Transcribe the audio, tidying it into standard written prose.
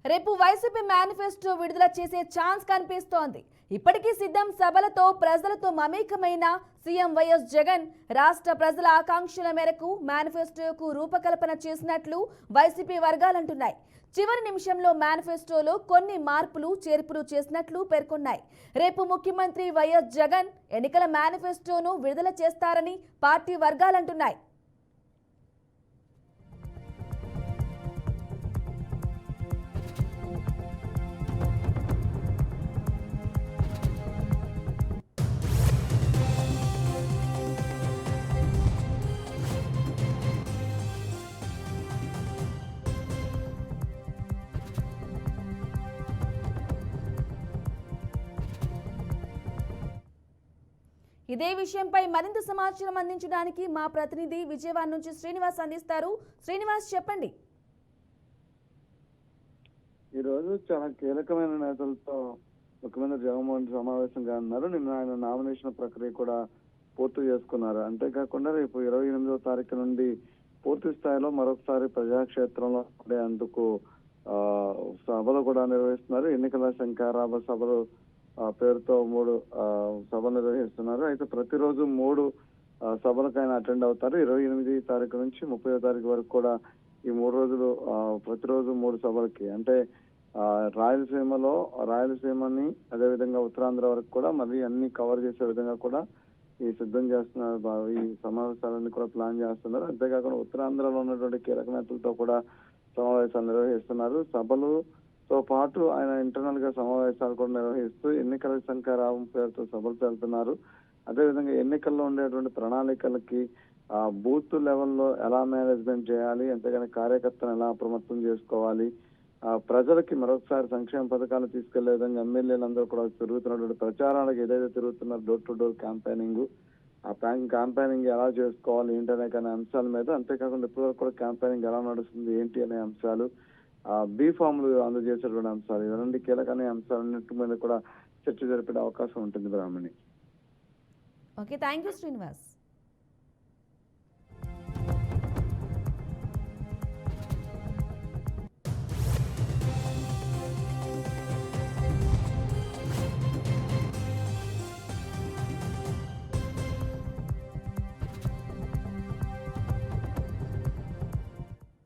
రేపు YCP manifesto విడుదల చేసే ఛాన్స్ కనిపిస్తోంది. ఇప్పటికీ సిద్ధం సభలతో ప్రజలతో మమేకమైన సీఎం వైఎస్ జగన్ రాష్ట్ర ప్రజల ఆకాంక్షల మేరకు మేనిఫెస్టోకు రూపకల్పన చేసినట్లు వైసీపీ వర్గాలంటున్నాయి. చివరి నిమిషంలో మేనిఫెస్టోలో కొన్ని మార్పులు చేర్పులు చేసినట్లు పేర్కొన్నాయి. రేపు ముఖ్యమంత్రి వైఎస్ జగన్ ఎన్నికల మేనిఫెస్టోను విడుదల చేస్తారని పార్టీ వర్గాలంటున్నాయి. ఇదే విషయంపై మరింత సమాచారం అందించడానికి మా ప్రతినిధి విజయవాడ నుంచి శ్రీనివాస్ అందిస్తారు. శ్రీనివాస్, చెప్పండి. ఈ రోజు చాలా కీలకమైన నేతలతో ముఖ్యమంత్రి జగన్మోహన్ రెడ్డి సమావేశం కానున్నారు. నిన్న ఆయన నామినేషన్ ప్రక్రియ కూడా పూర్తి చేసుకున్నారు. అంతేకాకుండా రేపు 28వ తారీఖు నుండి పూర్తి స్థాయిలో మరొకసారి ప్రజాక్షేత్రంలో ఉండేందుకు సభలు కూడా నిర్వహిస్తున్నారు. ఎన్నికల శంఖారావ సభలు పేరుతో 3 సభలు నిర్వహిస్తున్నారు. అయితే ప్రతిరోజు 3 సభలకు ఆయన అటెండ్ అవుతారు. 28 తారీఖు నుంచి 30వ తారీఖు వరకు కూడా ఈ 3 రోజులు ప్రతిరోజు 3 సభలకి, అంటే రాయలసీమని అదేవిధంగా ఉత్తరాంధ్ర వరకు కూడా మళ్ళీ అన్ని కవర్ చేసే విధంగా కూడా ఈ సిద్ధం చేస్తున్నారు. ఈ సమావేశాలన్నీ కూడా ప్లాన్ చేస్తున్నారు. అంతేకాకుండా ఉత్తరాంధ్రలో ఉన్నటువంటి కీలక నేతలతో కూడా సమావేశాలు నిర్వహిస్తున్నారు. సభలుతో పాటు ఆయన ఇంటర్నల్ గా సమావేశాలు కూడా నిర్వహిస్తూ ఎన్నికల శంఖారావం పేరుతో సభలు జరుపుతున్నారు. అదేవిధంగా ఎన్నికల్లో ఉండేటువంటి ప్రణాళికలకి బూత్ లెవెల్లో ఎలా మేనేజ్మెంట్ చేయాలి, అంతేగాని కార్యకర్తను ఎలా అప్రమత్తం చేసుకోవాలి, ప్రజలకి మరొకసారి సంక్షేమ పథకాలు తీసుకెళ్లే విధంగా ఎమ్మెల్యేలందరూ కూడా తిరుగుతున్నటువంటి ప్రచారాలకు ఏదైతే తిరుగుతున్నారు డోర్ టు డోర్ క్యాంపెయినింగ్, ఆ క్యాంపెయినింగ్ ఎలా చేసుకోవాలి ఏంటనే కానీ అంశాల మీద, అంతేకాకుండా ఇప్పటివరకు కూడా క్యాంపెయినింగ్ ఎలా నడుస్తుంది ఏంటి అనే అంశాలు, బీ ఫామ్లు అందజేసేటువంటి అంశాలు, ఇవన్నీ కీలకమైన అంశాలన్నింటి మీద కూడా చర్చ జరిపే అవకాశం ఉంటుంది. Brahmani. Okay, thank you Srinivas.